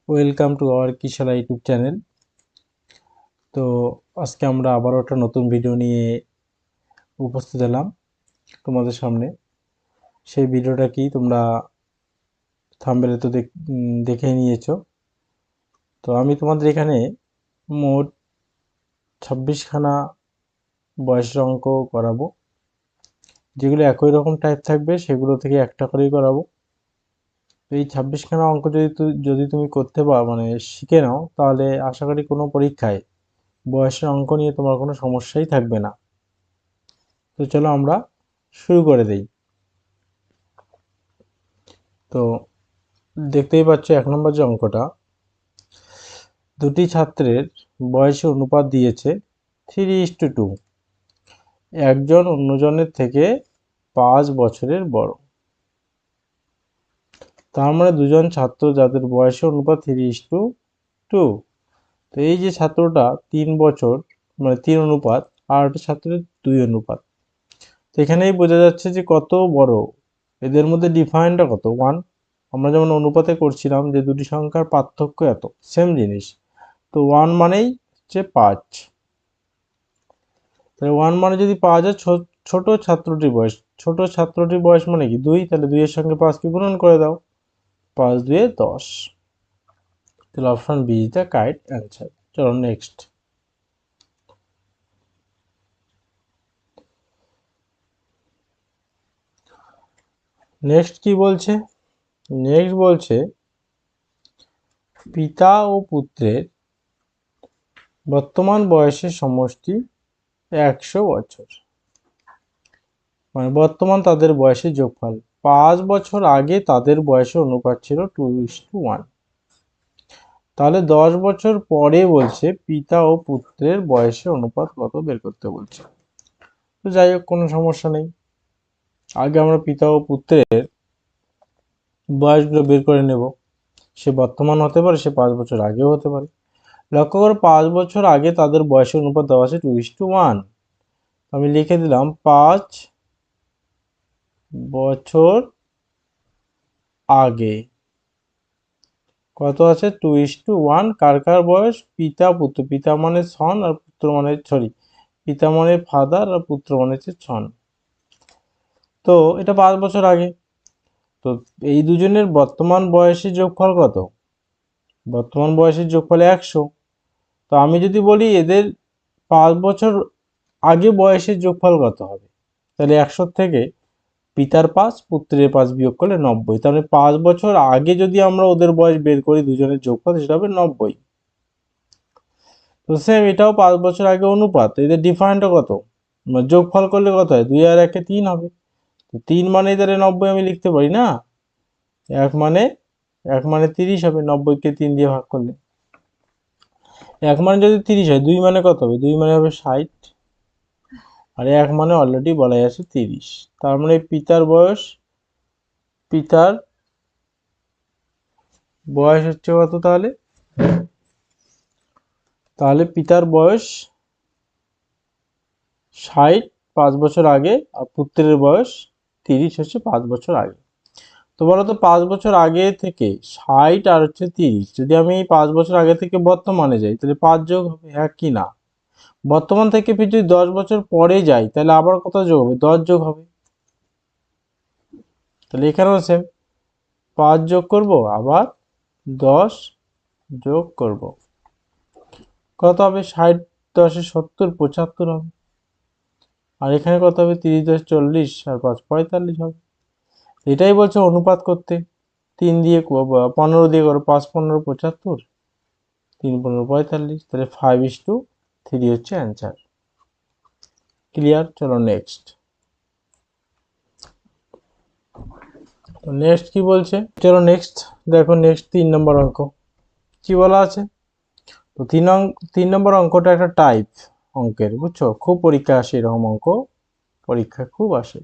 Welcome to our Kishala YouTube channel. তো আজকে আমরা আবারও একটা নতুন ভিডিও নিয়ে উপস্থিত হলাম তোমাদের সামনে। সেই ভিডিওটা কি তোমরা থাম্বনেলে তো দেখে নিয়েছো। তো আমি তোমাদের এখানে মোট 26খানা বয়সের অঙ্ক করাবো, যেগুলো একই রকম টাইপ থাকবে, সেগুলো থেকে একটা করেই করাবো। এই 26খানা অঙ্ক যদি তুমি করতে শিখে নাও, তাহলে আশা করি কোনো পরীক্ষায় বয়সের অঙ্ক নিয়ে তোমার কোনো সমস্যাই থাকবে না। তো চলো আমরা শুরু করে দেই। তো দেখতেই পাচ্ছ 1 নম্বর যে অঙ্কটা, দুটি ছাত্রের বয়সের অনুপাত দিয়েছে 3:2। একজন অন্যজনের থেকে 5 বছরের বড়। তার মানে দুজন ছাত্র যাদের বয়সের অনুপাত 3:2। তো এই যে ছাত্রটা 3 বছর, 3 অনুপাত, আর একটা ছাত্রের 2 অনুপাত। তো এখানেই বোঝা যাচ্ছে যে কত বড়, এদের মধ্যে ডিফারেন্সটা কত, 1। আমরা যেমন অনুপাতে করছিলাম যে দুটি সংখ্যার পার্থক্য এত, সেম জিনিস। তো 1 মানেই হচ্ছে 5। তাহলে 1 মানে যদি পাওয়া যায় ছোট ছাত্রটির বয়স মানে কি 2, তাহলে 2 এর সঙ্গে 5কে গুণন করে দাও, 5 2 10। তাহলে option B is the correct answer. চলো নেক্সট। নেক্সট কি বলছে? নেক্সট বলছে পিতা ও পুত্রের বর্তমান বয়সের সমষ্টি 100 বছর। বর্তমান তাদের বয়সের যোগফল। 5 বছর আগে তাদের বয়সের অনুপাত ছিল 2:1। তাহলে 10 বছর পরে বলছে পিতা ও পুত্রের বয়সের অনুপাত কত বের করতে বলছে। তো যাই হোক, কোনো সমস্যা নেই। আগে আমরা পিতা ও পুত্রের বয়সগুলো বের করে নেব। সে বর্তমান হতে পারে, সে 5 বছর আগেও হতে পারে। লক্ষ্য করো, 5 বছর আগে তাদের বয়সের অনুপাত দেওয়া আছে 2:1। আমি লিখে দিলাম 5 বছর আগে কত আছে 2:1। কার কার বয়স? পিতা পুত্র। পিতা মানে সন আর পুত্র মানে পিতা মানে ফাদার আর পুত্র মানে হচ্ছে সন। তো এটা 5 বছর আগে। তো এই দুজনের বর্তমান বয়সের যোগফল কত? বর্তমান বয়সের যোগফল 100। তো আমি যদি বলি এদের 5 বছর আগে বয়সের যোগফল কত হবে, তাহলে 100 থেকে পিতার 5 পুত্রের 5 বিয়োগ করলে 90। তাহলে 5 বছর আগে যদি আমরা ওদের বয়স বের করি দুজনের যোগফল, সেটা হবে 90। তো সেম এটাও 5 বছর আগে অনুপাত, এদের ডিফারেন্টটা কত, যোগফল করলে কত হয়? 2 আর 1 3 হবে। তো 3 মানে এদের 90 আমি লিখতে পারি না। 1 মানে 30 হবে, 90কে 3 দিয়ে ভাগ করলে। 1 মানে যদি 30 হয়, 2 মানে কত হবে? 2 মানে হবে 60, আর 1 মানে অলরেডি বলাই আছে 30। তার মানে পিতার বয়স হচ্ছে কত তাহলে? পিতার বয়স 60 5 বছর আগে, আর পুত্রের বয়স 30 হচ্ছে 5 বছর আগে। তো বলতো 5 বছর আগে থেকে 60 আর হচ্ছে 30, যদি আমি 5 বছর আগে থেকে বর্তমানে যাই, তাহলে 5 যোগ হবে, হ্যাঁ কি না? বর্তমান থেকে ফির যদি 10 বছর পরে যাই, তাহলে আবার কত যোগ হবে? 10 যোগ হবে। তাহলে এখানেও সেম, 5 যোগ করব, আবার 10 যোগ করব, কত হবে? 60 10 70 75 হবে। আর এখানে কত হবে? 30 10 40 আর 5 45 হবে। এটাই বলছে অনুপাত করতে। 3 দিয়ে 15 দিয়ে করো, 5 15 75, 3 15 45, তাহলে 5:3 হচ্ছে অ্যান্সার। ক্লিয়ার? চলো নেক্সট। তো নেক্সট কি বলছে? চলো নেক্সট দেখো। নেক্সট 3 নম্বর অঙ্ক কি বলা আছে। তো 3 নম্বর অঙ্কটা একটা টাইপ অঙ্কের, বুঝছো? খুব পরীক্ষা আসে এরকম অঙ্ক, পরীক্ষা খুব আসে।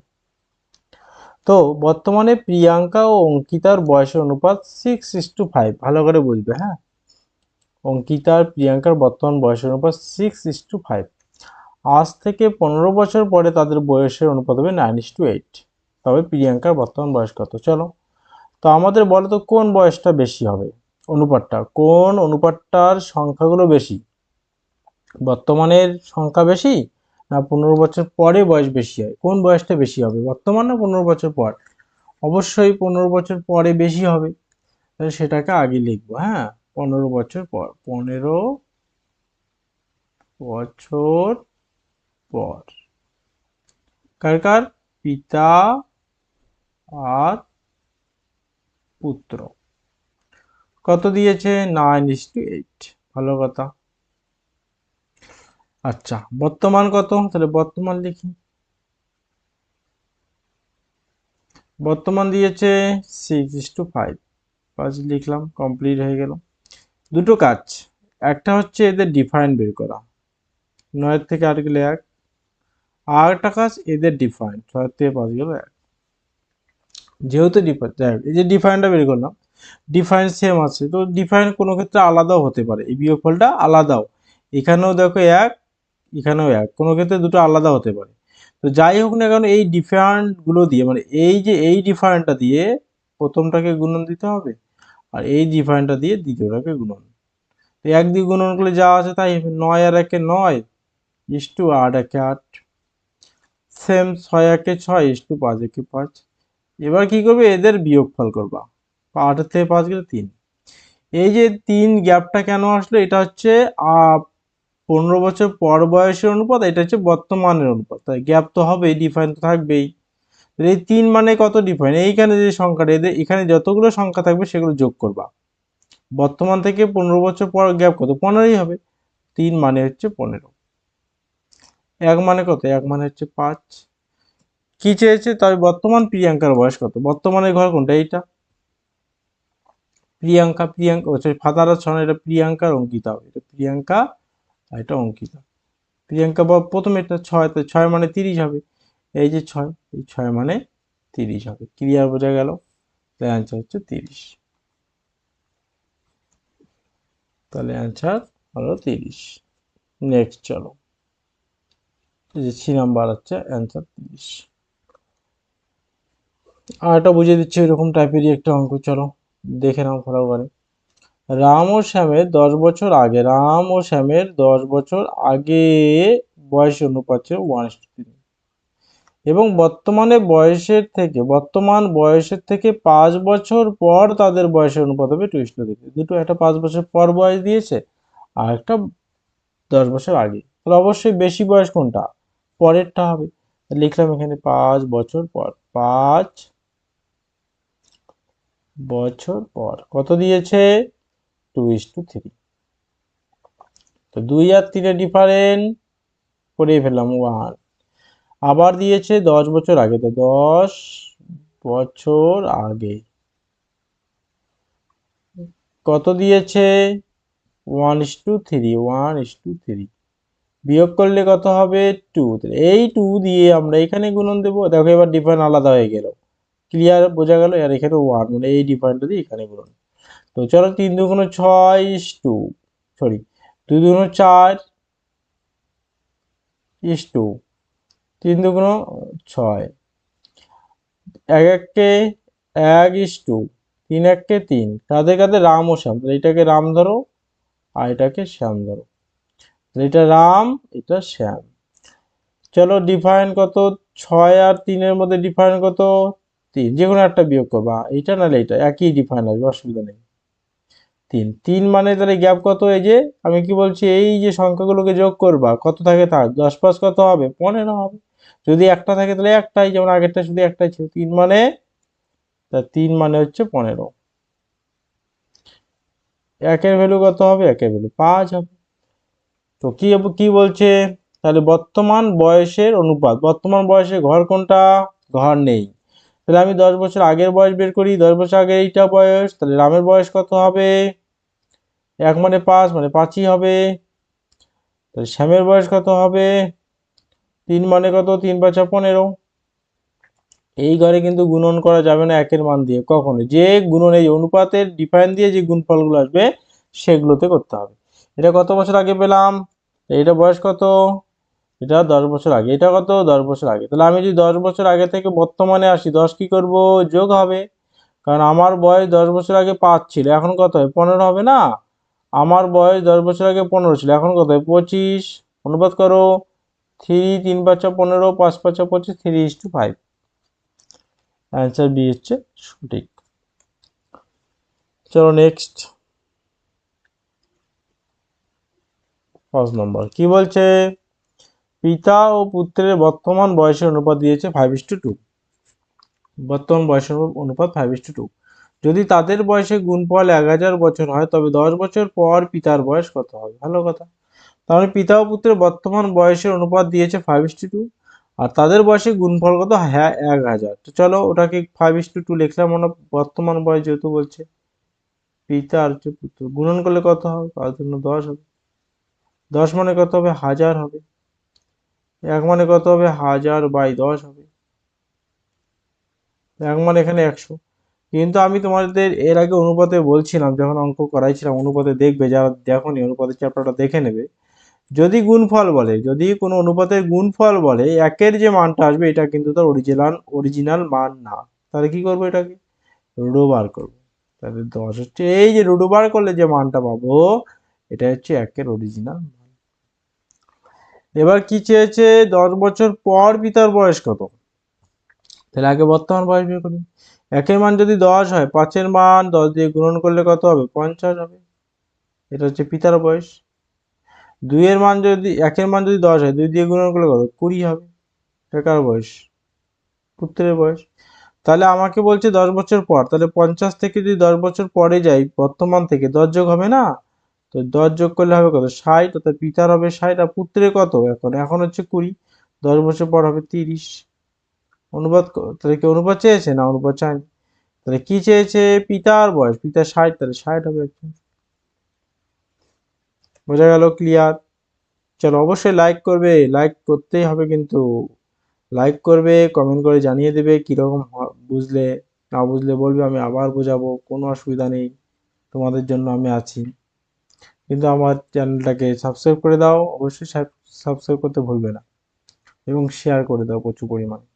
তো বর্তমানে প্রিয়াঙ্কা ও অঙ্কিতার বয়সের অনুপাত 6:5। ভালো করে বুঝবে, হ্যাঁ। অঙ্কিতা আর প্রিয়াঙ্কার বর্তমান বয়সের অনুপাত 6:5। আজ থেকে 15 বছর পরে তাদের বয়সের অনুপাত হবে 9:8। তবে প্রিয়াঙ্কার বর্তমান বয়স কত? চলো, তো আমাদের বলো তো কোন বয়সটা বেশি হবে। অনুপাতটা, কোন অনুপাতটার সংখ্যাগুলো বেশি, বর্তমানের সংখ্যা বেশি না 15 বছর পরে বয়স বেশি হয়, কোন বয়সটা বেশি হবে, বর্তমান না 15 বছর পর? অবশ্যই 15 বছর পরে বেশি হবে, তাহলে সেটাকে আগে লিখবো। হ্যাঁ, 15 বছর পর, 15 বছর পর। কার কার? পিতা আর পুত্র। কত দিয়েছে? 9:8। ভালো কথা। আচ্ছা, বর্তমান কত? তাহলে বর্তমান লিখি। বর্তমান দিয়েছে 6:5। 5 লিখলাম, কমপ্লিট হয়ে গেল। দুটো কাজ, একটা হচ্ছে এদের ডিফারেন্ট বের করা, 9 থেকে 8 গেলে 1, আর একটা কাজ এদের ডিফারেন্ট, 6 থেকে 5 গেল 1। যেহেতু ডিফারেন্ট, এই যে ডিফারেন্টটা বের করলাম, ডিফারেন্ট সেম আছে, তো ডিফারেন্ট কোনো ক্ষেত্রে আলাদাও হতে পারে, এই বিয়োগফলটা আলাদাও, এখানেও দেখো 1, এখানেও 1, কোনো ক্ষেত্রে দুটো আলাদা হতে পারে। তো যাই হোক না কেন, এই ডিফারেন্ট গুলো দিয়ে, মানে এই যে এই ডিফারেন্টটা দিয়ে প্রথমটাকে গুণন দিতে হবে, আর এই ডিফারেন্টটা দিয়ে দ্বিতীয়টাকে গুণন। তো 1 দিয়ে গুণন করলে যা আছে তাই হবে, 9 আর 1 9 ইস্টু 8 1 8, সেম 6 1 6 ইস্টু 5 1 5। এবার কি করবে, এদের বিয়োগফল করবা, 8 থেকে 5 গেলে 3। এই যে 3 গ্যাপটা কেন আসলো, এটা হচ্ছে 15 বছর পর বয়সের অনুপাত, এটা হচ্ছে বর্তমানের অনুপাত, তাই গ্যাপ তো হবেই, ডিফারেন্ট তো থাকবেই। এই 3 মানে কত ডিফারেন্ট, এইখানে যে সংখ্যাটা, এদের এখানে যতগুলো সংখ্যা থাকবে সেগুলো যোগ করবা, বর্তমান থেকে 15 বছর পর গ্যাপ কত, 15ই হবে। 3 মানে হচ্ছে 15। 1 মানে কত, 1 মানে হচ্ছে 5। কি চেয়েছে, তবে বর্তমান প্রিয়াঙ্কার বয়স কত, বর্তমানের ঘর কোনটা, এইটা প্রিয়াঙ্কা, প্রিয়াঙ্কা সরি ফাদার আর সন, এটা প্রিয়াঙ্কার অঙ্কিতা হবে, এটা প্রিয়াঙ্কা আর এটা অঙ্কিতা। প্রিয়াঙ্কা প্রথমে এটা 6, তো 6 মানে 30 হবে, এই যে 6, এই 6 মানে 30 হবে, ক্লিয়ার বোঝা গেল? তাই অ্যান্সার হচ্ছে 30। তাহলে অ্যান্সার হলো 30। নেক্সট চলো, এই যে 3 নাম্বার হচ্ছে অ্যান্সার 30। আর এটা বুঝিয়ে দিচ্ছি, এরকম টাইপেরই একটা অঙ্ক, চলো দেখে নাও ভালো করে। রাম ও শ্যামের 10 বছর আগে, রাম ও শ্যামের 10 বছর আগে বয়স অনুপাত ছিল 1:3, এবং বর্তমান বয়সের থেকে 5 বছর পর তাদের বয়সের অনুপাত হবে 2:3। দুটো, একটা 5 বছর পর বয়স দিয়েছে, আর একটা 10 বছর আগে, তাহলে অবশ্যই বেশি বয়স কোনটা, পরেরটা হবে। লিখলাম এখানে 5 বছর পর, 5 বছর পর কত দিয়েছে, 2:3। তো 2 আর 3 ডিফারেন্ট করে ফেললাম 1। আবার দিয়েছে 10 বছর আগে, তো 10 বছর আগে কত দিয়েছে, 1:3, 1:3। বিয়োগ করলে কত হবে, 2। এই 2 দিয়ে আমরা এখানে গুণন দেবো, দেখো এবার ডিফারেন্ট আলাদা হয়ে গেল, ক্লিয়ার বোঝা গেল? আর এখানে 1, মানে এই ডিফারেন্টটা দিয়ে এখানে গুণন। তো চলো 3 2 6 সরি 2 2 4 2, 3 2 6, 1 1 কে 1 3 1 কে 3, কাঁধে কাঁধে রাম ও শ্যাম, তাহলে এটাকে রাম ধরো আর এটাকে শ্যাম ধরো, তাহলে এটা রাম এটা শ্যাম। চলো ডিফারেন্ট কত, 6 আর 3-এর মধ্যে ডিফারেন্ট কত, 3, যে কোনো একটা বিয়োগ করবা, এইটা নাহলে এটা একই ডিফারেন্ট আসবে, অসুবিধা নেই। 3 3 মানে তাহলে গ্যাপ কত, এই যে আমি কি বলছি, এই যে সংখ্যাগুলোকে যোগ করবা, কত থাকে থাক, 10 5 কত হবে, 15 হবে। যদি একটা থাকে তাহলে একটাই, যেমন আগেরটা শুধু একটাই ছিল, 3 মানে, তা 3 মানে হচ্ছে 15। একের ভ্যালু কত হবে, একের ভ্যালু 5 হবে। তো কি বলছে, তাহলে বর্তমান বয়সের অনুপাত, বর্তমান বয়সের ঘর কোনটা, ঘর নেই, তাহলে আমি 10 বছর আগের বয়স বের করি, 10 বছর আগে এইটা বয়স, তাহলে রামের বয়স কত হবে, 1 মানে 5 মানে 5ই হবে। তাহলে শ্যামের বয়স কত হবে, 3 মানে কত, 3 5 15। এই ঘরে কিন্তু গুণন করা যাবে না একের মান দিয়ে, কখনো যে গুণন, এই অনুপাতের ডিফারেন্স দিয়ে যে গুণফলগুলো আসবে সেগুলোতে করতে হবে। এটা কত বছর আগে পেলাম, এটা বয়স কত, এটা 10 বছর আগে, এটা কত, 10 বছর আগে। তাহলে আমি যদি 10 বছর আগে থেকে বর্তমানে আসি, 10 কি করব, যোগ হবে, কারণ আমার বয়স 10 বছর আগে 5 ছিল, এখন কত হয়? 15 হবে না? আমার বয়স 10 বছর আগে 15 ছিল, এখন কত হয়? 25। অনুপাত করো। 3 3 5 15, 5 5 25, 3:5। অ্যান্সার বি হচ্ছে সঠিক। চলো নেক্সট 5 নম্বর কি বলছে? পিতা ও পুত্রের বর্তমান বয়সের অনুপাত দিয়েছে 5:2। বর্তমান বয়সের অনুপাত 5:2। যদি তাদের বয়সে গুণফল 1000 বছর হয় তবে 10 বছর পর পিতার বয়স কত হবে? ভালো কথা। তাহলে পিতা ও পুত্রের বর্তমান বয়সের অনুপাত দিয়েছে 5:2, আর তাদের বয়সে গুণফল কত? হ্যাঁ 1000। তো চলো ওটাকে 5:2 লিখলাম, আমরা বর্তমান বয়স যেহেতু বলছে। পিতা আর হচ্ছে পুত্র গুণন করলে কত হবে? তার জন্য 10 হবে। 10 মানে কত হবে? 1000 হবে। 1 মানে কত হবে? 1000/10 হবে। 1 মানে এখানে 100। কিন্তু আমি তোমাদের এর আগে অনুপাতে বলছিলাম, যখন অঙ্ক করাইছিলাম, অনুপাতে দেখবে, যারা দেখোনি অনুপাতের চ্যাপ্টারটা দেখে নেবে। যদি গুণফল বলে, যদি কোনো অনুপাতের গুণফল বলে, একের যে মানটা আসবে এটা কিন্তু তার অরিজিনাল মান না। তাহলে কি করবো? এটাকে রুডো বার করবো। তাহলে 10 হচ্ছে, এই যে রুডো বার করলে যে মানটা পাবো, এটা হচ্ছে একের অরিজিনাল মান। এবার কি চেয়েছে? 10 বছর পর পিতার বয়স কত? তাহলে আগে বর্তমান বয়স বের করি। একের মান যদি 10 হয়, 5-এর মান 10 দিয়ে গুণন করলে কত হবে? 50 হবে। এটা হচ্ছে পিতার বয়স। একের মান যদি 10 হয়, 2 দিয়ে গুণন করলে কত? 20 হবে। এটা কার বয়স? পুত্রের বয়স। তাহলে আমাকে বলছে 10 বছর পর, তাহলে 50 থেকে যদি 10 বছর পরে যাই, বর্তমান থেকে 10 যোগ হবে না? তো 10 যোগ করলে হবে কত? 60। অর্থাৎ পিতার হবে 60, আর পুত্রের কত? এখন হচ্ছে 20। 10 বছর পর হবে 30। তাহলে কি অনুপাত চেয়েছে? না, অনুপাত চায়নি। তাহলে কি চেয়েছে? পিতার বয়স। পিতার 60, তাহলে 60 হবে একদম। বোঝা গেল? ক্লিয়ার? চলো অবশ্যই লাইক করবে, লাইক করতেই হবে কিন্তু। লাইক করবে, কমেন্ট করে জানিয়ে দেবে কিরকম বুঝলে। না বুঝলে বলবে, আমি আবার বোঝাবো, কোনো অসুবিধা নেই, তোমাদের জন্য আমি আছি। কিন্তু আমার চ্যানেলটাকে সাবস্ক্রাইব করে দাও, অবশ্যই সাবস্ক্রাইব করতে ভুলবে না, এবং শেয়ার করে দাও প্রচুর পরিমাণে।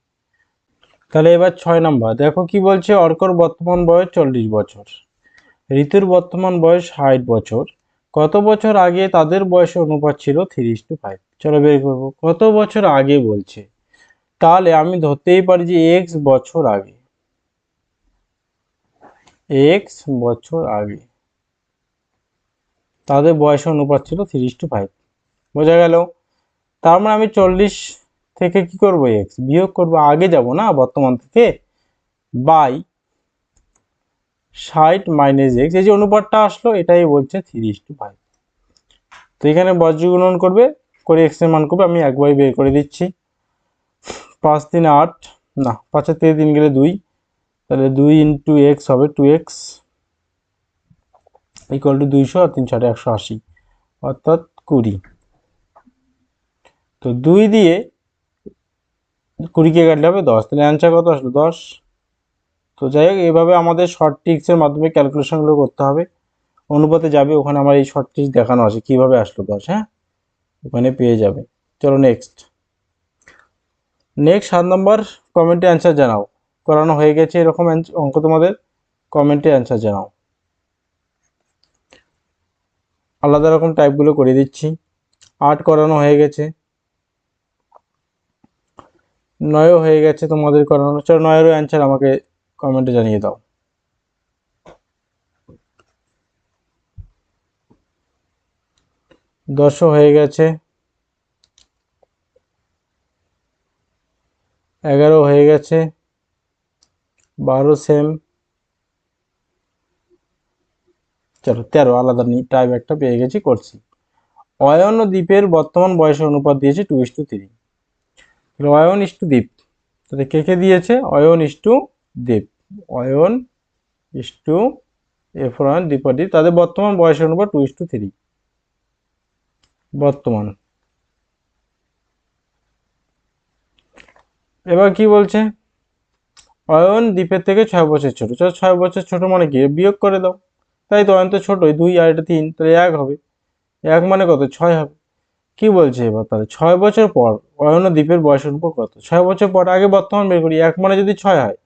তাহলে এবার 6 নাম্বার দেখো কি বলছে? অর্কর বর্তমান বয়স 40 বছর, ঋতুর বর্তমান বয়স 60 বছর। কত বছর আগে তাদের বয়সের অনুপাত ছিল 3:5? চলো বের করবো। কত বছর আগে বলছে, তাহলে আমি ধরতেই পারি যে এক্স বছর আগে, এক্স বছর আগে তাদের বয়সের অনুপাত ছিল 3:5। বোঝা গেল? তার মানে আমি 40 থেকে কি করব? এক্স বিয়োগ করব, আগে যাব না বর্তমান থেকে, বাই 60 মাইনাস এক্স, এই যে অনুপাতটা আসলো এটাই বলছে 3:5। তো এখানে বজ্র গুণন করবে, করে এক্স এর মান করবে। আমি একবারই বের করে দিচ্ছি। 5 3 8, না 5 থেকে 3 গেলে 2, তাহলে 2 ইন্টু এক্স হবে 2x ইকুয়াল টু 200, আর 3 6 180, অর্থাৎ 20। তো 2 দিয়ে 20কে কাটলে হবে 10, তাহলে অ্যান্সার কত আসলো? 10। তো যাই হোক, এইভাবে আমাদের শর্ট ট্রিক্সের মাধ্যমে ক্যালকুলেশনগুলো করতে হবে। অনুপাতে যাবে, ওখানে আমার এই শর্ট ট্রিক্স দেখানো আছে কিভাবে আসলো 10। হ্যাঁ, ওখানে পেয়ে যাবে। চলো নেক্সট 7 নম্বর কমেন্টে অ্যান্সার জানাও। করানো হয়ে গেছে এরকম অঙ্ক তোমাদের, কমেন্টে অ্যান্সার জানাও। আলাদা রকম টাইপগুলো করে দিচ্ছি। 8 করানো হয়ে গেছে, 9ও হয়ে গেছে তোমাদের করানো। চলো 9-এরও অ্যান্সার আমাকে কমেন্টে জানিয়ে দাও। 10ও হয়ে গেছে, 11 হয়ে গেছে, 12 সেম। চলো 13 আলাদা টাইপ একটা পেয়ে গেছি, করছি। অয়ন ও দ্বীপের বর্তমান বয়সের অনুপাত দিয়েছে 2:3। অয়ন ইস টু দ্বীপ, তাহলে কে কে দিয়েছে? অয়ন ইস টু দ্বীপ, অয়ন ইস টু এফরান দ্বিপদী, তাদের বর্তমান বয়সের অনুপাত 2:3। বর্তমান। এবার কি বলছে? অয়ন দ্বীপের থেকে 6 বছর ছোট। 6 বছর ছোট মানে কি? বিয়োগ করে দাও। তাই তো, অয়ন তো ছোটই, 2 আর এটা 3, তাহলে 1 হবে। 1 মানে কত? 6 হবে। কি বলছে এবার? তাহলে 6 বছর পর অয়ন ও দ্বীপের বয়সের অনুপাত কত? 6 বছর পর, আগে বর্তমান বের করি। 1 মানে যদি 6 হয়,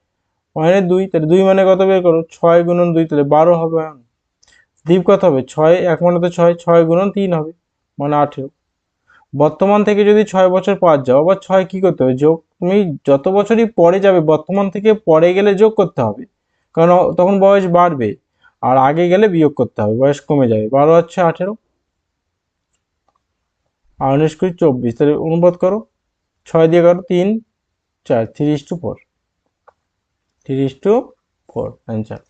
অয়নের 2, তাহলে 2 মানে কত বের করো, 6 গুণন 2 তাহলে 12 হবে অয়ন। দীপ কত হবে, 6, 1 মানে তো 6, 6 গুণন 3 হবে মানে 18। বর্তমান থেকে যদি 6 বছর পর যাও, আবার 6 কি করতে হবে, যোগ। তুমি যত বছরই পরে যাবে বর্তমান থেকে পরে গেলে যোগ করতে হবে, কারণ তখন বয়স বাড়বে। আর আগে গেলে বিয়োগ করতে হবে, বয়স কমে যাবে। 12 হচ্ছে 18, আর 19 কুড়ি 24, তাহলে অনুপাত করো, 6 দিয়ে করো 3 4, 3:4, 3:4 অ্যান্সার।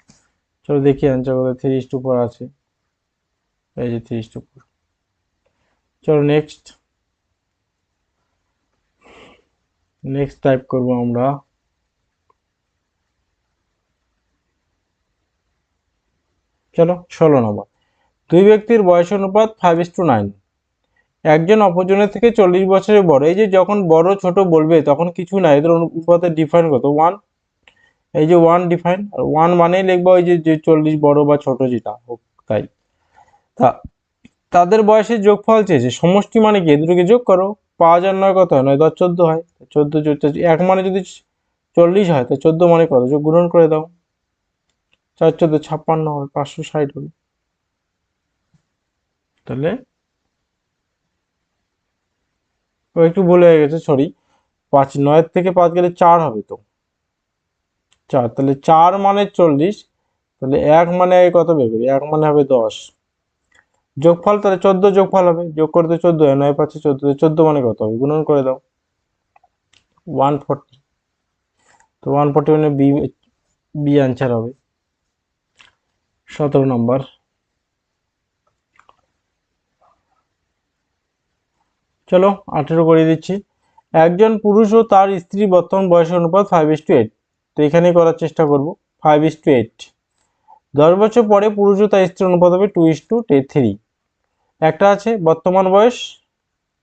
চলো দেখি অ্যান্সার কত, 3:4 আছে, এই যে 3:4। চলো নেক্সট টাইপ করব আমরা। চলো 16 নম্বর, দুই ব্যক্তির বয়স অনুপাত 5:9, একজন অপরজনের থেকে 40 বছরের বড়। এই যে যখন বড় ছোট বলবে তখন কিছু না, এদের অনুপাতের ডিফারেন্স কত, 1। এই যে 1 ডিফারেন্ট, আর 1 মানেই লিখবো ওই যে 40 বড় বা ছোট যেটা হোক তাই। তা তাদের বয়সের যোগফল চেয়েছে, সমষ্টি মানে কি, দুটোকে যোগ করো, 5 আর 9 কত হয়, 9 10 14 হয়, 14 14, 1 মানে যদি 40 হয় তো 14 মানে কত, যোগ গুণন করে দাও, 4 14 56 হবে, 560 হবে। তাহলে ও একটু ভুল হয়ে গেছে, সরি, 5 9 থেকে 5 গেলে 4 হবে তো, 4, তাহলে 4 মানে 40, তাহলে 1 মানে কত বের করি, 1 মানে হবে 10, যোগফল তাহলে 14 যোগফল হবে, যোগ করতে 14 হয়, 9 5 14, 14 মানে কত হবে, গুণন করে দাও, 140। তো 140 মানে বি, বি অ্যান্সার হবে। 17 নম্বর, চলো 18 করে দিচ্ছি। একজন পুরুষ ও তার স্ত্রী বর্তমান বয়সের অনুপাত 5:8, তো এখানে করার চেষ্টা করব, 5:8। 10 বছর পরে পুরুষ ও তার স্ত্রীর অনুপাত হবে 2:3। একটা আছে বর্তমান বয়স,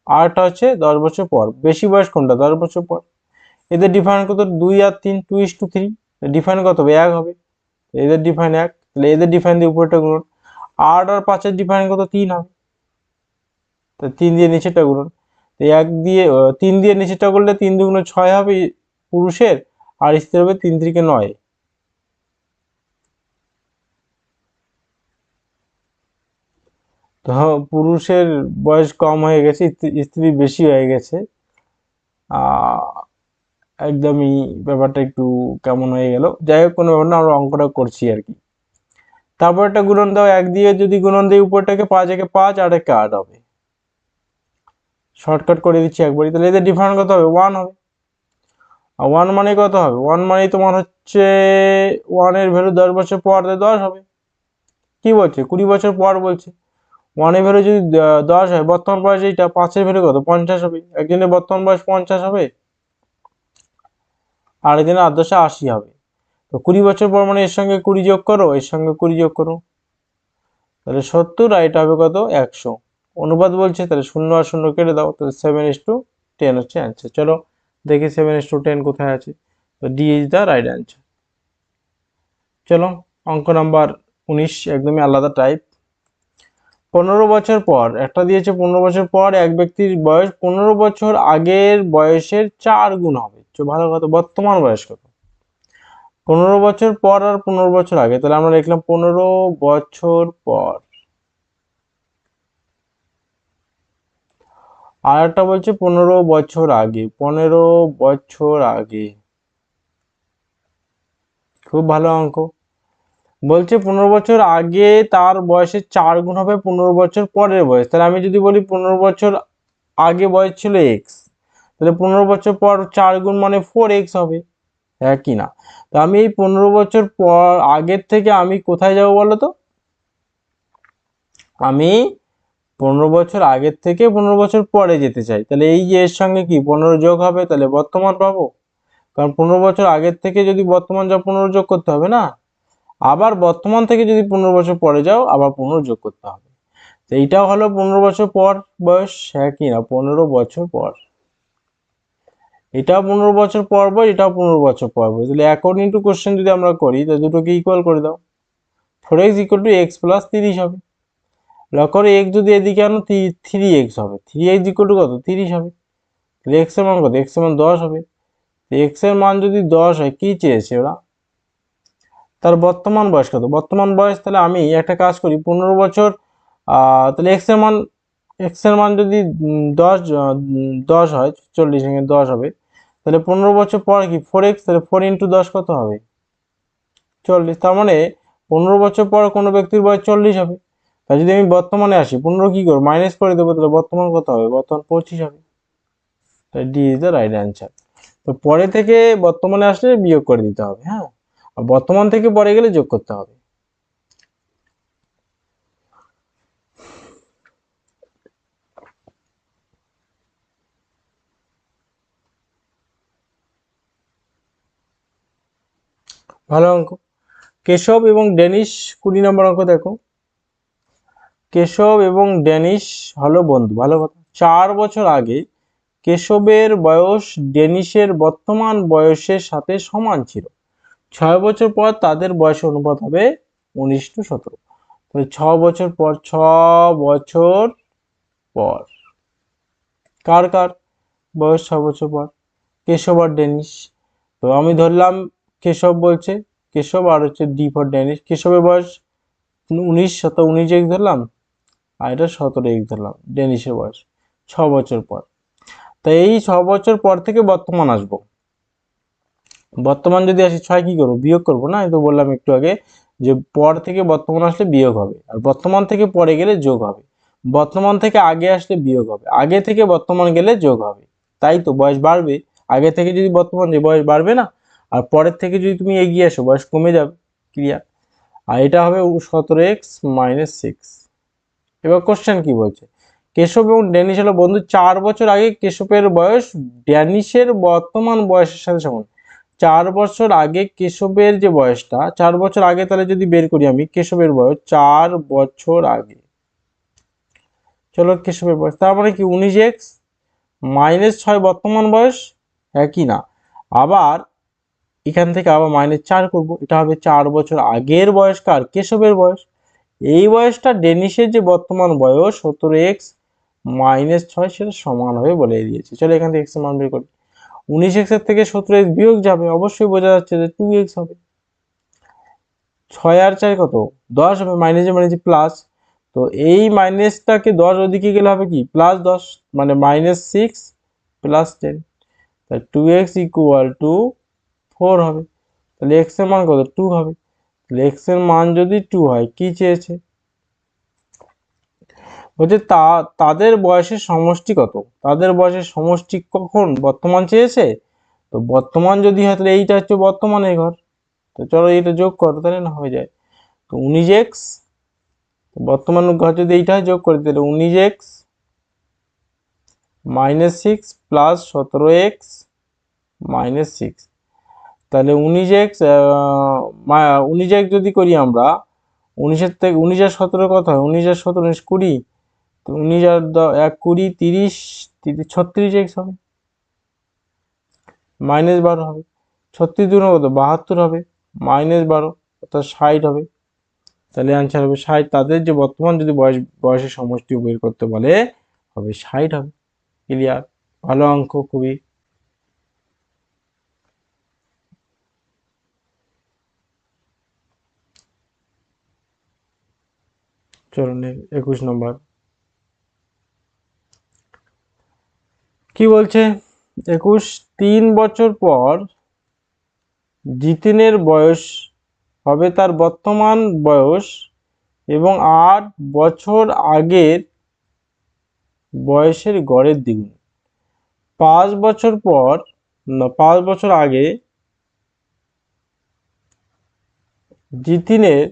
আরটা হচ্ছে 10 বছর পর। বেশি বয়স কোনটা, 10 বছর পর। এদের ডিফারেন্স কত, 2 আর 3, 2:3, ডিফারেন্স কত হবে, 1 হবে, এদের ডিফারেন্স 1, তাহলে এদের ডিফারেন্স দিয়ে উপরটা গুণন। 8 আর 5 এর ডিফারেন্স কত, 3 হবে, তো 3 দিয়ে নিচেরটা গুণন। 1 দিয়ে 3 দিয়ে নিচেরটা করলে 3 দুগুণে 6 হবে পুরুষের, আর স্ত্রীর হবে 3 3 9। তো পুরুষের বয়স কম হয়ে গেছে, স্ত্রী বেশি হয়ে গেছে। একদমই ব্যাপারটা একটু কেমন হয়ে গেল, যাই হোক কোনো ব্যাপার না, আমরা অঙ্কটা করছি আর কি। তারপর একটা গুণন দাও, 1 দিয়ে যদি গুণন দিই উপরটাকে, 5 একে 5 আর একে 8 হবে, শর্টকাট করে দিচ্ছি একবারই, তাহলে এদের ডিফারেন্স কত হবে, 1 হবে। আর 1 মানে কত হবে, 1 মানে তোমার হচ্ছে 1 এর ভ্যালু 10 বছর পর 10 হবে। কি বলছে, 20 বছর পর বলছে। 1 এর ভ্যালু যদি 10 হয়, বর্তমান বয়স এইটা, 5 এর ভ্যালু কত, 50 হবে। একজনের বর্তমান বয়স 50 হবে, আর একজনের 80 হবে। তো 20 বছর পর মানে এর সঙ্গে 20 যোগ করো, এর সঙ্গে 20 যোগ করো, তাহলে 70, আর এটা হবে কত, 100। অনুপাত বলছে, তাহলে 0 আর 0 কেটে দাও, তাহলে 7:10 হচ্ছে অ্যান্সার। চলো দেখি 7:10 কোথায় আছে, তো D is the right answer. চলো অঙ্ক নাম্বার 19, একদমই আলাদা টাইপ। 15 বছর পর, একটা দিয়েছে 15 বছর পর এক ব্যক্তির বয়স 15 বছর আগের বয়সের 4 গুণ হবে। ভালো কথা, বর্তমান বয়স কত, 15 বছর পর আর 15 বছর আগে, তাহলে আমরা লিখলাম 15 বছর পর। আর একটা বলছে 15 বছর আগে, 15 বছর আগে, খুব ভালো অঙ্ক। বলছে 15 বছর আগে তার বয়সের 4 গুণ হবে 15 বছর পরের বয়স, তাহলে আমি যদি বলি 15 বছর আগে বয়স ছিল এক্স, তাহলে 15 বছর পর 4 গুণ মানে 4x হবে, হ্যাঁ কি না। তো আমি এই 15 বছর পর আগের থেকে আমি কোথায় যাব বলো তো, আমি 15 বছর আগের থেকে 15 বছর পরে যেতে চাই, তাহলে এই যে এর সঙ্গে কি 15 যোগ হবে, তাহলে বর্তমান পাবো, কারণ 15 বছর আগের থেকে যদি বর্তমান যাও 15 যোগ করতে হবে না, আবার বর্তমান থেকে যদি 15 বছর পরে যাও আবার 15 যোগ করতে হবে। তো এইটাও হলো 15 বছর পর বয়স, হ্যাঁ কি না, 15 বছর পর। এটাও 15 বছর পর বয়স, এটাও 15 বছর পর বয়স, তাহলে অ্যাকর্ডিং টু কোশ্চেন যদি আমরা করি, তো দুটোকে ইকুয়াল করে দাও, 4x = x + 30 হবে। লক্ষ্য করো x যদি এদিকে আনো 3x হবে, 3x = কত, 30 হবে। তাহলে x এর মান কত, x এর মান 10 হবে। x এর মান যদি 10 হয়, কি চেয়েছে ওরা, তার বর্তমান বয়স কত? বর্তমান বয়স, তাহলে আমি একটা কাজ করি, 15 বছর, তাহলে এক্স এর মান যদি 10 হয়, 40 ভেঙে 10 হবে, তাহলে 15 বছর পর কি 4x, তাহলে 4 × 10 কত হবে? 40। তার মানে 15 বছর পর কোনো ব্যক্তির বয়স 40 হবে। তাই যদি আমি বর্তমানে আসি, 15 কি করবো, মাইনাস করে দেবো, তাহলে বর্তমান কত হবে? বর্তমান 25 হবে। তাই D is the right answer. তো পরে থেকে বর্তমানে আসলে বিয়োগ করে দিতে হবে, হ্যাঁ, আর বর্তমান থেকে পরে গেলে যোগ করতে হবে। ভালো অঙ্ক। কেশব এবং ডেনিশ, 20 নম্বর অঙ্ক দেখো। কেশব এবং ডেনিশ হলো বন্ধু, ভালো কথা। 4 বছর আগে কেশবের বয়স ডেনিশের বর্তমান বয়সের সাথে সমান ছিল। 6 বছর পর তাদের বয়সের অনুপাত হবে 19:17। তাহলে 6 বছর পর, 6 বছর পর কার কার বয়স 6 বছর পর? কেশব আর ডেনিশ। তো আমি ধরলাম কেশব বলছে, কেশব, আর হচ্ছে ডি ফর ডেনিশ। কেশবের বয়স 19, 19 ধরলাম, আর এটা 17 ধরলাম। ডেনিশের বয়স 6 বছর পর। তাই এই 6 বছর পর থেকে বর্তমান আসবো। বর্তমান যদি আসি, 6 কি করবো, বিয়োগ করবো না? আমি তো বললাম একটু আগে যে পর থেকে বর্তমান আসলে বিয়োগ হবে, আর বর্তমান থেকে পরে গেলে যোগ হবে। বর্তমান থেকে আগে আসলে বিয়োগ হবে, আগে থেকে বর্তমান গেলে যোগ হবে। তাই তো বয়স বাড়বে। আগে থেকে যদি বর্তমান যে বয়স বাড়বে না, আর পরের থেকে যদি তুমি এগিয়ে আসো বয়স কমে যাবে। ক্লিয়ার? আর এটা হবে 17x - 6। এবার কোশ্চেন কি বলছে? কেশব এবং ড্যানিশ হলো বন্ধু। 4 বছর আগে কেশবের বয়স ড্যানিশের বর্তমান বয়সের সাথে সমান। 4 বছর আগে কেশবের যে বয়সটা, 4 বছর আগে, তাহলে যদি বের করি আমি কেশবের বয়স 4 বছর আগে, চলো কেশবের বয়স, তার মানে কি 19x - 6 বর্তমান বয়স, হ্যাঁ কি না? আবার এখান থেকে আবার -4 করব, এটা হবে 4 বছর আগের বয়স কার? কেশবের বয়স। এই বয়সটা ডেনিশের যে বর্তমান বয়স 17x - 6 সেটা সমান হবে বলে দিয়েছে। চলো এখান থেকে x এর মান বের করি। 19x এর থেকে 17x বিয়োগ যাবে, অবশ্যই বোঝা যাচ্ছে যে 2x হবে। 6 আর 4 কত? 10 হবে, মাইনাসে মাইনাসে প্লাস। তো এই মাইনাসটাকে 10 ওদিকে গেলে হবে কি +10, মানে -6 + 10। তাহলে 2x = 4 হবে। তাহলে x এর মান কত? 2 হবে। তাহলে x এর মান যদি 2 হয়, কি চেয়েছে? বলছে তাদের বয়সের সমষ্টি কত? তাদের বয়সের সমষ্টি কখন? বর্তমান চেয়েছে। তো বর্তমান যদি হয়, তাহলে এইটা হচ্ছে বর্তমানের ঘর। তো চলো এটা যোগ করো, তাহলে না হয়ে যায়। তো 19x, বর্তমান ঘর যদি এইটা যোগ করে, তাহলে 19x - 6 + 17x - 6। তাহলে 19x, 19x যদি করি আমরা, 19-এর থেকে 19 আর 17 কত হয়? 19 আর 17 20। তো 19 আর 1 20, 30, 36x হবে, -12 হবে। 36 দুগুণ কত? 72 হবে, -12 অর্থাৎ 60 হবে। তাহলে অ্যান্সার হবে 60। তাদের যে বর্তমান যদি বয়সের সমষ্টি বের করতে বলে, হবে 60 হবে। ক্লিয়ার? ভালো অঙ্ক খুবই। চলুন 21 নম্বর কি বলছে? 21, 3 বছর পর জিতেনের বয়স হবে তার বর্তমান বয়স এবং 8 বছর আগের বয়সের গড়ের দ্বিগুণ। 5 বছর পর, না 5 বছর আগে জিতিনের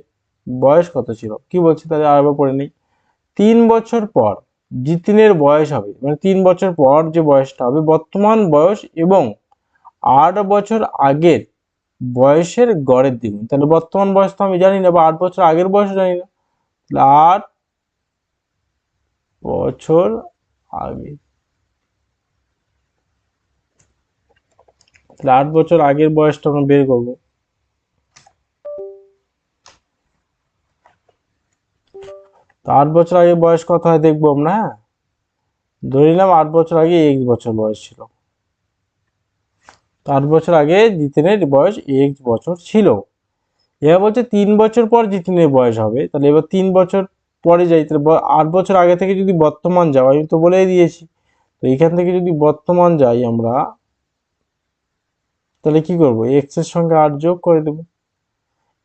বয়স কত ছিল? কি বলছে তাহলে আরেকবার পড়ে নেই। 3 বছর পর জিতিনের বয়স হবে, মানে 3 বছর পর যে বয়সটা হবে বর্তমান বয়স এবং 8 বছর আগের বয়সের গড়ের দ্বিগুণ। তাহলে বর্তমান বয়স তো আমি জানি না, বা 8 বছর আগের বয়স জানি না। তাহলে 8 বছর আগে, তাহলে 8 বছর আগের বয়সটা আমরা বের করবো। তো 8 বছর আগে বয়স কত হয় দেখবো আমরা, হ্যাঁ। ধরে নিলাম 8 বছর আগে x বছর বয়স ছিল। তো 8 বছর আগে জিতেনের বয়স x বছর ছিল। এবার বলছে 3 বছর পর জিতিনের বয়স হবে, তাহলে এবার 3 বছর পরে যাই, তাহলে 8 বছর আগে থেকে যদি বর্তমান যাও, আমি তো বলেই দিয়েছি, তো এখান থেকে যদি বর্তমান যাই আমরা, তাহলে কি করব, এক্স এর সঙ্গে 8 যোগ করে দেবো।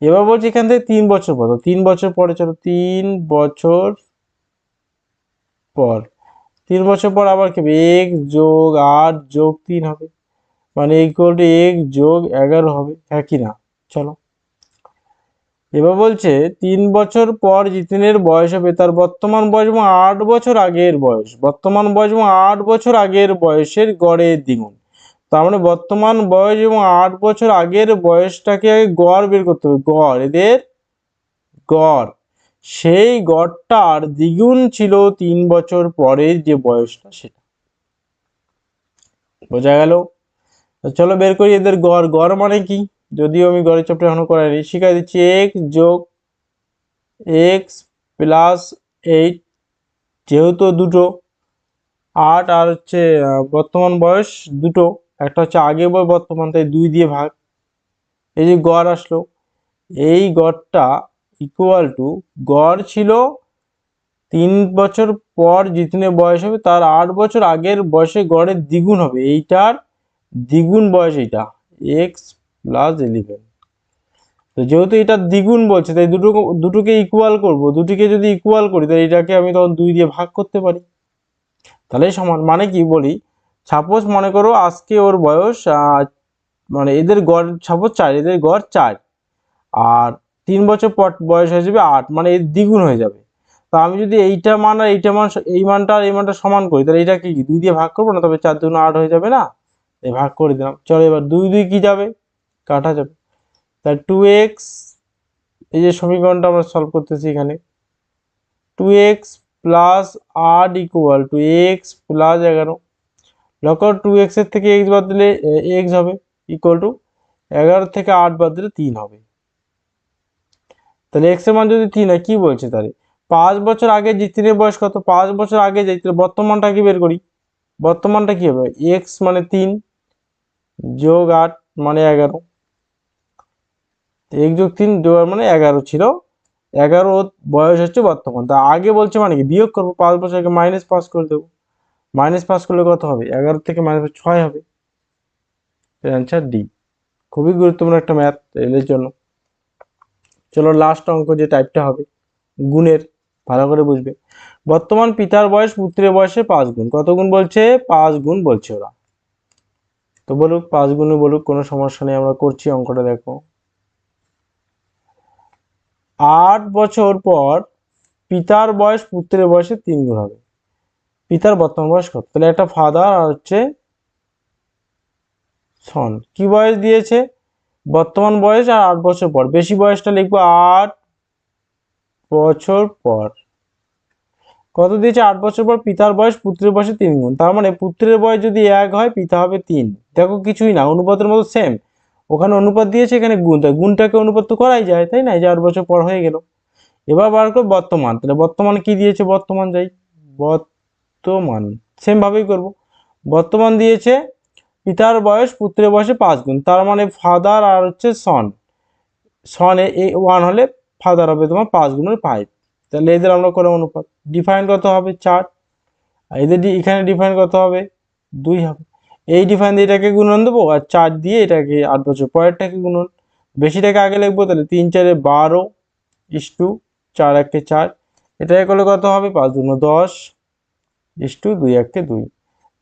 এবার বলছে এখান থেকে 3 বছর পর, 3 বছর পরে, চলো 3 বছর পর, 3 বছর পর আবার কি হবে, x যোগ 8 যোগ 3 হবে, মানে ইকুয়াল টু x যোগ 11 হবে, হ্যাঁ কি না? চলো এবার বলছে 3 বছর পর জিতেনের বয়স হবে তার বর্তমান বয়স এবং 8 বছর আগের বয়স, বর্তমান বয়স এবং 8 বছর আগের বয়সের গড়ের দ্বিগুণ। তার মানে বর্তমান বয়স এবং 8 বছর আগের বয়সটাকে আগে গড় বের করতে হবে, গড়, এদের গড়, সেই গড়টার দ্বিগুণ ছিল 3 বছর পরের যে বয়সটা, সেটা। বোঝা গেল? চলো বের করি এদের গড়। গড় মানে কি, যদিও আমি গড়ের চ্যাপ্টার এখনো করাইনি, শিখাই দিচ্ছি। x যোগ এক্স প্লাস 8, যেহেতু দুটো 8 আর হচ্ছে বর্তমান বয়স দুটো, একটা হচ্ছে আগে বয়স বর্তমান, তাই 2 দিয়ে ভাগ, এই যে গড় আসলো, এই গড়টা ইকুয়াল টু, গড় ছিল 3 বছর পর জিতনের বয়স হবে তার 8 বছর আগের বয়সে গড়ের দ্বিগুণ হবে, এইটার দ্বিগুণ বয়স এইটা, এক্স প্লাস 11। তো যেহেতু এটা দ্বিগুণ বলছে, তাই দুটোকে ইকুয়াল করব, দুটিকে যদি ইকুয়াল করি তাহলে এটাকে আমি তখন 2 দিয়ে ভাগ করতে পারি, তাহলে সমান। মানে কি বলি, সাপোজ মনে করো আজকে ওর বয়স মানে এদের গড় সাপোজ 4, এদের গড় 4, আর 3 বছর পর বয়স হয়ে যাবে 8, মানে এর দ্বিগুণ হয়ে যাবে। তো আমি যদি এইটা মান আর এইটা মান, এই মানটা আর এই মানটা সমান করি, তাহলে এটাকে কি 2 দিয়ে ভাগ করবো না, তবে 4 2 8 হয়ে যাবে না, এই ভাগ করে দিলাম। চলো এবার 2 2 কি যাবে, কাটা যাবে, তাই 2x, এই যে সমীকরণটা আমরা সলভ করতেছি এখানে, 2x plus 8 equal to x plus 11। লক্ষ্য 2x এর থেকে x বাদ দিলে x হবে, ইকুয়াল টু 11 থেকে 8 বাদ দিলে 3 হবে। তাহলে x এর মান যদি 3 হয়, কি বলছে তাহলে 5 বছর আগে জিতিনের বয়স কত, 5 বছর আগে যাই, তাহলে বর্তমানটা কি বের করি, বর্তমানটা কি হবে, x মানে 3 যোগ 8 মানে 11, x যোগ 3 যোগ 8 মানে 11 ছিল, 11 বয়স হচ্ছে বর্তমান। তা আগে বলছে মানে কি, বিয়োগ করবো, 5 বছর আগে মাইনাস 5 করে দেবো, মাইনাস 5 করলে কত হবে, 11 থেকে মাইনাস 6 হবে, অ্যান্সার ডি। খুবই গুরুত্বপূর্ণ একটা ম্যাথ এর জন্য। চলো লাস্ট অঙ্ক যে টাইপটা হবে গুণের, ভালো করে বুঝবে। বর্তমান পিতার বয়স পুত্রের বয়সে 5 গুণ, কত গুণ বলছে, 5 গুণ বলছে ওরা। তো বলুক 5 গুণে বলুক, কোনো সমস্যা নেই, আমরা করছি অঙ্কটা, দেখো 8 বছর পর পিতার বয়স পুত্রের বয়সে 3 গুণ হবে, পিতার বর্তমান বয়স কত, তাহলে একটা ফাদার আর হচ্ছে সন, কি বয়স দিয়েছে, বর্তমান বয়স আর 8 বছর পর, বেশি বয়সটা লিখবো 8 বছর পর, কত দিয়েছে, 8 বছর পর পিতার বয়স পুত্রের বয়সে 3 গুণ, তার মানে পুত্রের বয়স যদি 1 হয় পিতা হবে 3। দেখো কিছুই না, অনুপাতের মতো সেম, ওখানে অনুপাত দিয়েছে এখানে গুণ, তাই গুণটাকে অনুপাত তো করাই যায়, তাই না, এই যে 8 বছর পর হয়ে গেল। এবার বার করো বর্তমান, তাহলে বর্তমান কি দিয়েছে, বর্তমান যাই, বর্তমান সেম ভাবেই করব, বর্তমান দিয়েছে পিতার বয়স পুত্রের বয়সে 5 গুণ, তার মানে ফাদার আর হচ্ছে সন, সনে এ 1 হলে ফাদার হবে তোমার 5 গুণের 5, তাহলে এদের আমরা করে অনুপাত, ডিফাইন কত হবে 4, আর এদের এখানে ডিফাইন কত হবে 2 হবে, এই ডিফাইন দিয়ে এটাকে গুণন দেবো, আর 4 দিয়ে এটাকে 8 বছর পরেরটাকে গুণন, বেশিটাকে আগে লিখবো, তাহলে 3 4 12 ইস্টু 4 1 4, এটাকে করলে কত হবে 5 2 10 ইস্টু 2 1 2,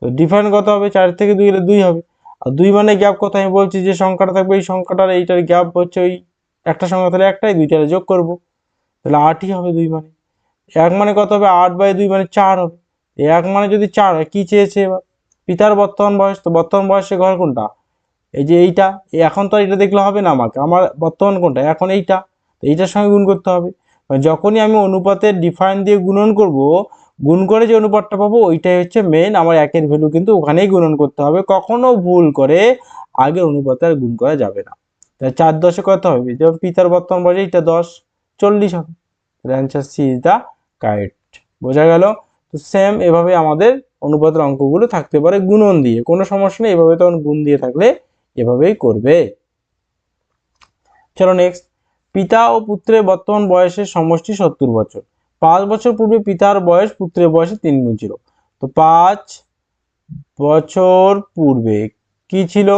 তো ডিফারেন্ট কত হবে, 4 থেকে 2 গেলে 2 হবে, আর 2 মানে গ্যাপ কত, আমি বলছি যে সংখ্যাটা থাকবে এই সংখ্যাটার এইটার গ্যাপ হচ্ছে ওই একটা সংখ্যা, তাহলে একটাই, দুইটারে যোগ করব, তাহলে 8ই হবে 2 মানে। 1 মানে কত হবে, 8/2 মানে 4 হবে, এই 1 মানে যদি 4 হয়, কি চেয়েছে এবার, পিতার বর্তমান বয়স, তো বর্তমান বয়সে ঘর কোনটা, এই যে এইটা, এখন তো এটা দেখলে হবে না আমাকে, আমার বর্তমান কোনটা, এখন এইটা, এইটার সঙ্গে গুণ করতে হবে, যখনই আমি অনুপাতের ডিফাইন দিয়ে গুণন করব, গুণ করে যে অনুপাতটা পাবো ওইটাই হচ্ছে মেন, আমার একের ভ্যালু কিন্তু ওখানেই গুণন করতে হবে, কখনো ভুল করে আগের অনুপাতে আর গুণ করা যাবে না। তাই 4 10 কত হবে, যেমন পিতার বর্তমান বয়স এইটা 10, 40 হবে, answer C is the correct. বোঝা গেল? তো সেম এভাবে আমাদের অনুপাতের অঙ্কগুলো থাকতে পারে গুণন দিয়ে, কোনো সমস্যা নেই, এভাবে তখন গুণ দিয়ে থাকলে এভাবেই করবে। চলো নেক্সট, পিতা ও পুত্রের বর্তমান বয়সের সমষ্টি 70 বছর। 5 বছর পূর্বে পিতার বয়স পুত্রের বয়সে 3 গুণ ছিল। তো 5 বছর পূর্বে কি ছিল?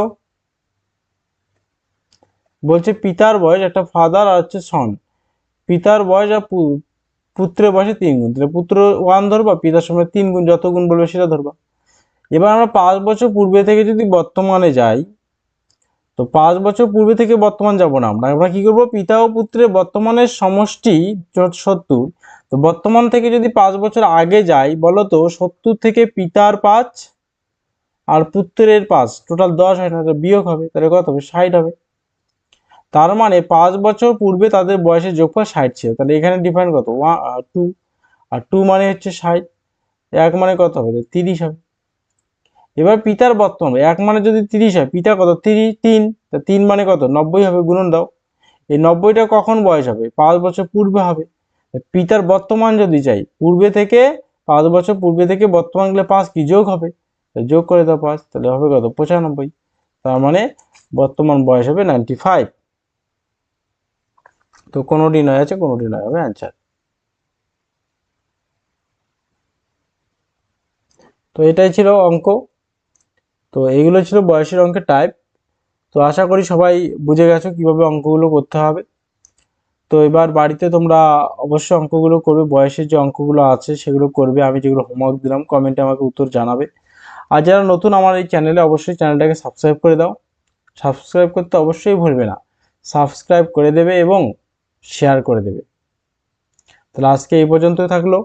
বলছে পিতার বয়স, একটা ফাদার আর হচ্ছে সন, পিতার বয়স আর পুত্রের বয়সে 3 গুণ, তাহলে পুত্র 1 ধরবা, পিতার সময় 3 গুণ, যত গুণ বলবে সেটা ধরবা। এবার আমরা 5 বছর পূর্বে থেকে যদি বর্তমানে যাই, তো 5 বছর পূর্বে থেকে বর্তমান যাব না, আমরা কি করব, পিতা ও পুত্রের বর্তমানের সমষ্টি 70। তো বর্তমান থেকে যদি 5 বছর আগে যাই, বলো তো 70 থেকে পিতার 5 আর পুত্রের 5 টোটাল 10 হয় না, বিয়োগ হবে, তাহলে কত হবে, 60 হবে। তার মানে 5 বছর পূর্বে তাদের বয়সের যোগফল 60 ছিল, তাহলে এখানে ডিফারেন্স কত, 2, আর 2 মানে হচ্ছে 60, 1 মানে কত হবে, 30 হবে। এবার পিতার বর্তমান, 1 মানে যদি 30 হয়, পিতা কত, 3, তা 3 মানে কত, 90 হবে, গুণন দাও। এই 90টা কখন বয়স হবে, 5 বছর পূর্বে হবে। পিতার বর্তমান যদি চাই, পূর্বে থেকে 5 বছর পূর্বে থেকে বর্তমান গেলে 5 কি যোগ হবে, যোগ করে দাও 5, তাহলে হবে কত, 95। তার মানে বর্তমান বয়স হবে 95। তো কোনোটি নয় আছে, কোনোটি নয় হবে অ্যান্সার। তো এটাই ছিল অঙ্ক। তো এইগুলো ছিল বয়সের অঙ্কের টাইপ। তো আশা করি সবাই বুঝে গেছো কিভাবে অঙ্কগুলো করতে হবে। তো এবার বাড়িতে তোমরা অবশ্যই অঙ্কগুলো করবে, বয়সের যে অঙ্কগুলো আছে সেগুলো করবে, আমি যেগুলো হোমওয়ার্ক দিলাম কমেন্টে আমাকে উত্তর জানাবে। আর যারা নতুন আমার এই চ্যানেলে, অবশ্যই চ্যানেলটাকে সাবস্ক্রাইব করে দাও, সাবস্ক্রাইব করতে অবশ্যই ভুলবে না, সাবস্ক্রাইব করে দেবে এবং শেয়ার করে দেবে। তাহলে আজকে এই পর্যন্তই থাকলো।